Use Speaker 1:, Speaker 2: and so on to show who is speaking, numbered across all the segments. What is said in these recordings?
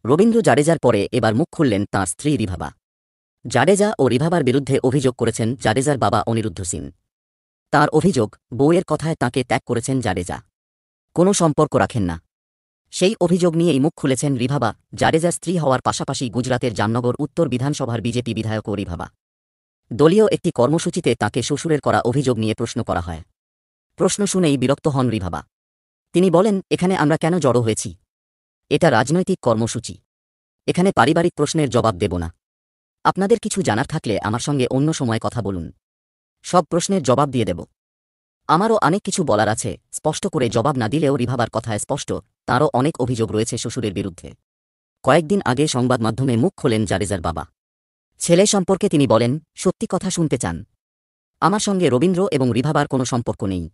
Speaker 1: রবীন্দ্র জাডেজার পরে এবার মুখ খুললেন তাঁর স্ত্রী রিভাবা। জাডেজা ও রিভাবার বিরুদ্ধে অভিযোগ করেছেন জাডেজার বাবা অনিরুদ্ধ সিং। তাঁর অভিযোগ, বউয়ের কথায় তাঁকে ত্যাগ করেছেন জাডেজা। কোনো সম্পর্ক রাখেন না। সেই অভিযোগ নিয়েই মুখ খুলেছেন রিভাবা, জাডেজার স্ত্রী হওয়ার পাশাপাশি গুজরাতের জামনগর উত্তর বিধানসভার বিজেপি বিধায়কও রিভাবা। দলীয় একটি কর্মসূচিতে তাঁকে শ্বশুরের করা অভিযোগ নিয়ে প্রশ্ন করা হয়। প্রশ্ন শুনেই বিরক্ত হন রিভাবা। তিনি বলেন, এখানে আমরা কেন জড়ো হয়েছি? এটা রাজনৈতিক কর্মসূচি। এখানে পারিবারিক প্রশ্নের জবাব দেব না। আপনাদের কিছু জানার থাকলে আমার সঙ্গে অন্য সময় কথা বলুন। সব প্রশ্নের জবাব দিয়ে দেব। আমারও অনেক কিছু বলার আছে। স্পষ্ট করে জবাব না দিলেও রিভাবার কথায় স্পষ্ট, তাঁরও অনেক অভিযোগ রয়েছে শ্বশুরের বিরুদ্ধে। কয়েকদিন আগে সংবাদ মাধ্যমে মুখ খোলেন জাডেজার বাবা। ছেলে সম্পর্কে তিনি বলেন, সত্যি কথা শুনতে চান? আমার সঙ্গে রবীন্দ্র এবং রিভাবার কোনো সম্পর্ক নেই।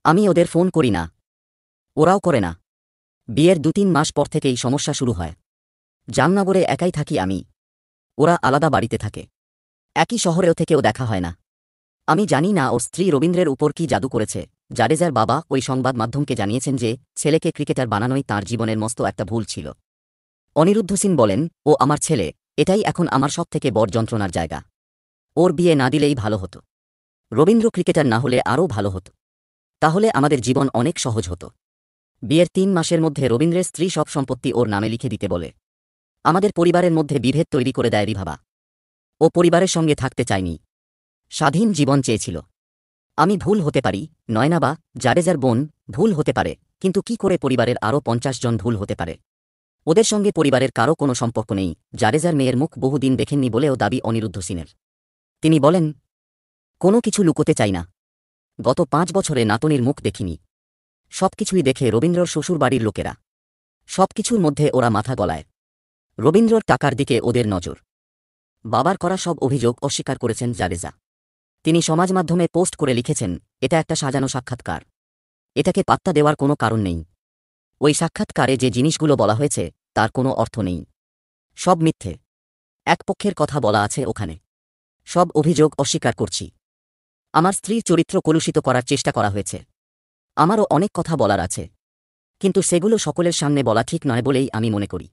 Speaker 1: আমি ওদের ফোন করি না, ওরাও করে না। বিয়ের ২-৩ মাস পর থেকেই সমস্যা শুরু হয়। জামনগরে একাই থাকি আমি, ওরা আলাদা বাড়িতে থাকে। একই শহরেও থেকেও দেখা হয় না। আমি জানি না ওর স্ত্রী রবীন্দ্রের উপর কী জাদু করেছে। জাডেজার বাবা ওই সংবাদ মাধ্যমকে জানিয়েছেন যে ছেলেকে ক্রিকেটার বানানোই তাঁর জীবনের মস্ত একটা ভুল ছিল। অনিরুদ্ধ সিং বলেন, ও আমার ছেলে, এটাই এখন আমার সবথেকে বড় যন্ত্রণার জায়গা। ওর বিয়ে না দিলেই ভালো হতো। রবীন্দ্র ক্রিকেটার না হলে আরও ভালো হতো। তাহলে আমাদের জীবন অনেক সহজ হতো। বিয়ের ৩ মাসের মধ্যে রবীন্দ্রের স্ত্রী সব সম্পত্তি ওর নামে লিখে দিতে বলে। আমাদের পরিবারের মধ্যে বিভেদ তৈরি করে দেয় রিভাবা। ও পরিবারের সঙ্গে থাকতে চায়নি, স্বাধীন জীবন চেয়েছিল। আমি ভুল হতে পারি, নয়নাবা, জাডেজার বোন, ভুল হতে পারে, কিন্তু কি করে পরিবারের আরও ৫০ জন ভুল হতে পারে? ওদের সঙ্গে পরিবারের কারও কোনো সম্পর্ক নেই। জাডেজার মেয়ের মুখ বহুদিন দেখেননি বলেও দাবি অনিরুদ্ধ সিংয়ের। তিনি বলেন, কোনো কিছু লুকোতে চাই না। গত ৫ বছরে নাতনির মুখ দেখিনি। সবকিছুই দেখে রবীন্দ্রর শ্বশুরবাড়ির লোকেরা। সবকিছুর মধ্যে ওরা মাথা গলায়। রবীন্দ্রর টাকার দিকে ওদের নজর। বাবার করা সব অভিযোগ অস্বীকার করেছেন জাডেজা। তিনি সমাজ মাধ্যমে পোস্ট করে লিখেছেন, এটা একটা সাজানো সাক্ষাৎকার। এটাকে পাত্তা দেওয়ার কোনো কারণ নেই। ওই সাক্ষাৎকারে যে জিনিসগুলো বলা হয়েছে তার কোনো অর্থ নেই। সব মিথ্যে। এক পক্ষের কথা বলা আছে ওখানে। সব অভিযোগ অস্বীকার করছি। আমার স্ত্রীর চরিত্র কলুষিত করার চেষ্টা করা হয়েছে। আমারও অনেক কথা বলার আছে, কিন্তু সেগুলো সকলের সামনে বলা ঠিক নয় বলেই আমি মনে করি।